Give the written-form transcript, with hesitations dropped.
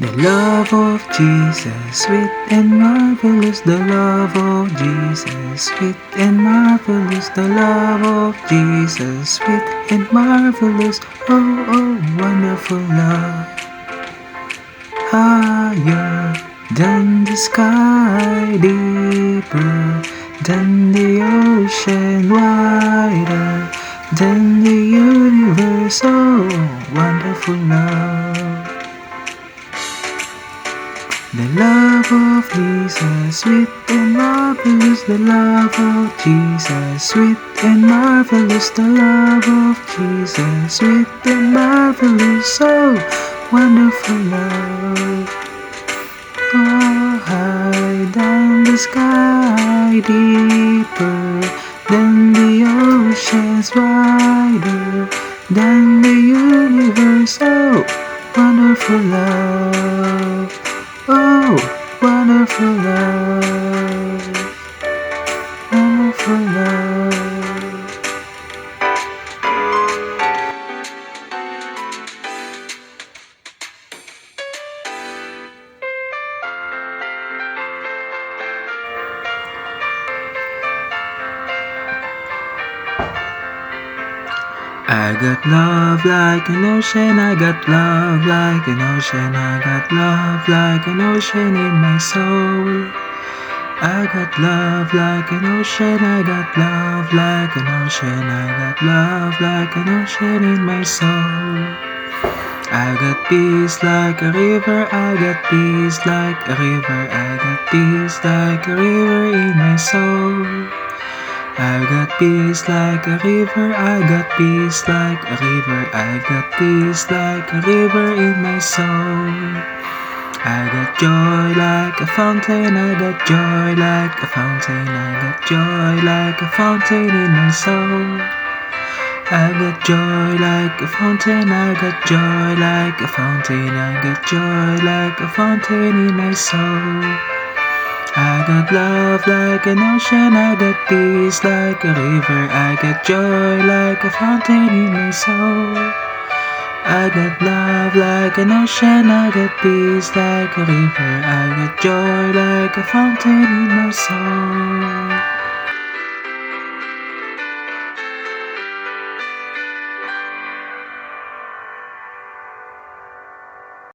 The love of Jesus, sweet and marvelous. The love of Jesus, sweet and marvelous. The love of Jesus, sweet and marvelous. Oh, oh, wonderful love. Higher than the sky, deeper than the ocean, wider than the universe. Oh, wonderful love. The love of Jesus, sweet and marvelous. The love of Jesus, sweet and marvelous. The love of Jesus, sweet and marvelous. So wonderful love. Oh, high than the sky, deeper than the oceans, wider than the universe. Oh, wonderful love. Oh, wonderful love, wonderful love. I got love like an ocean, I got love like an ocean, I got love like an ocean in my soul. I got love like an ocean, I got love like an ocean, I got love like an ocean in my soul. I got peace like a river, I got peace like a river, I got peace like a river in my soul. I got peace like a river, I got peace like a river, I got peace like a river in my soul. I got joy like a fountain, I got joy like a fountain, I got joy like a fountain in my soul. I got joy like a fountain, I got joy like a fountain, I got joy like a fountain in my soul. I got love like an ocean, I got peace like a river, I got joy like a fountain in my soul. I got love like an ocean, I got peace like a river, I got joy like a fountain in my soul.